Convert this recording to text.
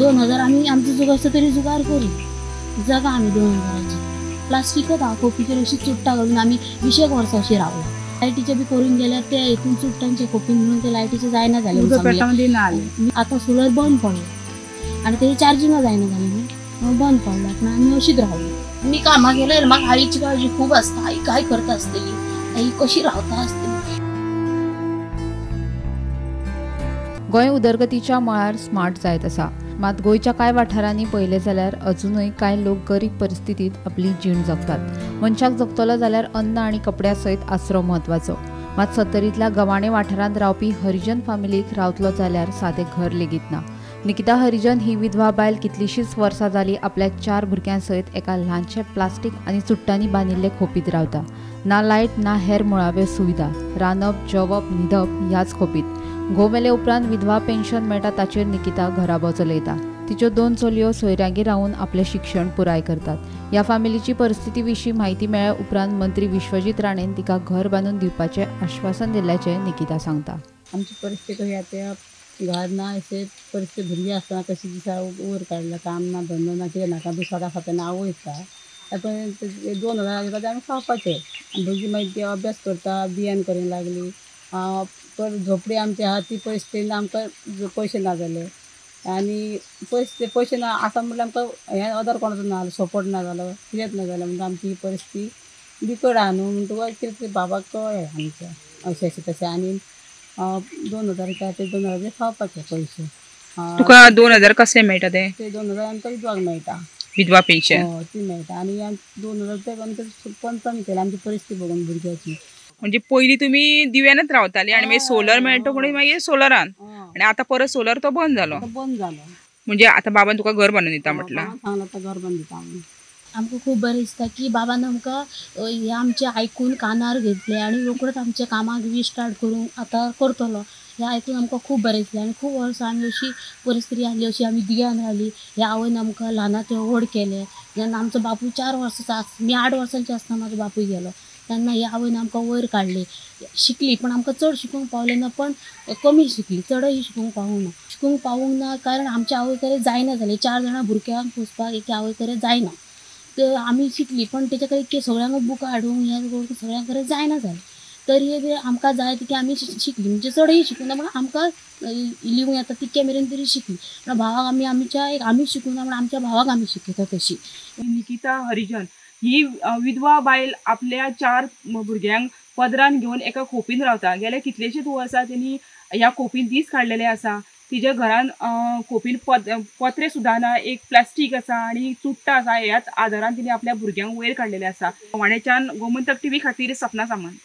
2000 आम्ही आमचं जुगार तरी जुगार करू जगा आम्ही 2000ची प्लास्टिकच हा खोपीची अशी चुट्टा घालून आम्ही 20 वर्ष अशी राहलो. लाईटीचे बी करून गेल्या त्या इथून चुट्टांचे खोपी म्हणून ते लाईटीचे जायना झाले. आता सोलर बंद पडलं आणि ते चार्जिंग जायना झाले बंद पडलं पण आम्ही अशीच राहलो. मी कामा गेले मग आईची काळजी खूप असते. आई काय करत असते आई कशी राहता असते. गोंय उदरगतीच्या मळार स्मार्ट जायत आसा मात गोंयच्या कांय वाठारांनी पळयलें जाल्यार अजूनय कांय लोक गरीब परिस्थितीत आपली जीण जगतात. मनशाक जगतलो जाल्यार अन्न आनी कपड्या सयत आसरो म्हत्वाचो. मात सत्तरींतल्या गवाणे वाठारांत रावपी हरिजन फामिलीक रावतलो जाल्यार सादें घर लेगीत ना. निकिता हरिजन ही विधवा बायल कितलींशींच वर्सां जालीं आपल्या 4 भुरग्यां सयत एका ल्हानशे प्लास्टीक आनी चुट्टांनी बांदिल्ले खोपीत रावता. ना लायट ना हेर मुळाव्यो सुविधा. रांदप जेवप न्हिदप ह्याच खोपीत. घोव मेले उपरांत विधवा पेन्शन मेळटा ताचेर निकिता घराबो चलयता. तिच्यो 2 चलयो सोयऱ्यागेर रावून आपलें शिक्षण पुराय करतात. ह्या फामिलीची परिस्थिती विशीं म्हायती मेळ्ळ्या उपरांत मंत्री विश्वजीत राणेन तिका घर बांदून दिवपाचें आश्वासन दिल्ल्याचें निकिता सांगता. आमची परिस्थिती कशी आसा घर ना अशें परिस्थिती भुरगीं आसतना कशी दिसा वयर काडला काम ना धंदो ना कितें नाका दुसऱ्या खात्यान हांव वयता. पण 2000 येता आमी खावपाचें. भुरगीं मागीर ती अभ्यास करता बियान करूंक लागली. पर झोपडी आमची आहा ती पयस आमकां पयशे ना जाले आनी पयशे ना आसा म्हणल्यार आमकां हें अदर कोणाचो ना जालो सपोर्ट ना जालो कितेंच ना जालें म्हणजे आमची ही परिस्थिती बिकट आहा न्हू म्हणटकूच कितें तरी बाबाक कळ्ळें आमच्या अशें अशें तशें आनी 2000 येता ते 2000 खावपाचे पयशे. तुका 2000 कसले मेळटा ते 2000 आमकां विधवाक मेळटा विधवा पेन्शन ती मेळटा आनी 2000 ते आमकां पंचम केलें आमची परिस्थिती बघून भुरग्याची. म्हणजे पयलीं तुमी दिव्यानच रावताली आनी मागीर सोलर मेळटा म्हणून मागीर सोलरान आनी आतां परत सोलर तो बंद जालो. म्हणजे आतां बाबान तुका घर बांदून दिता म्हटल्यार सांगला आतां घर बांदून दिता. आमकां खूब बरें दिसता की बाबान आमकां हें आमचें आयकून कानार घेतलें आनी रोखडोच आमच्या कामाक बी स्टार्ट करूंक आतां करतलो हें आयकून आमकां खूब बरें दिसलें. आनी खूब वर्सां आमी अशी परिस्थिती आसली अशी आमी दियान रावली. ह्या आवयन आमकां ल्हानाचे व्हड केलें. जेन्ना आमचो बापूय 4 वर्सांचो मी 8 वर्सांचें आसतना म्हाजो बापूय गेलो तेन्ना ह्या आवयन आमकां वयर काडली. शिकली पण आमकां चड शिकूंक पावलें ना पण कमी शिकली चडय शिकूंक पावूंक ना कारण आमच्या आवय कडेन जायना जालें. 4 जाणां भुरग्यांक पोसपाक एके आवय कडेन जायना. तर आमी शिकली पण तेच्या कडेन सगळ्यांक बुकां हाडूंक हें करून सगळ्यां कडेन जायना जालें. तरी आमकां जाय तितकी आमी शिकली म्हणजे चडय शिकूंक ना पूण आमकां लिवूंक येता तितके मेरेन तरी शिकली. भावाक आमी शिकूंक ना पूण आमच्या भावाक आमी शिकयता तशी. निकिता हरिजन ही विधवा बायल आपल्या 4 भुरग्यांक पदरान घेवन एका खोपीन रावता. गेले कितलेशेच वर्सां तेणी ह्या खोपीन दीस काडलेले आसा. तिच्या घरान खोपीन पत्रे सुद्दां ना एक प्लास्टीक आसा आनी चुट्टा आसा. ह्याच आदारान तिणी आपल्या भुरग्यांक वयर काडलेले आसा. वाणेच्यान गोमंतक TV खातीर सपना सामंत.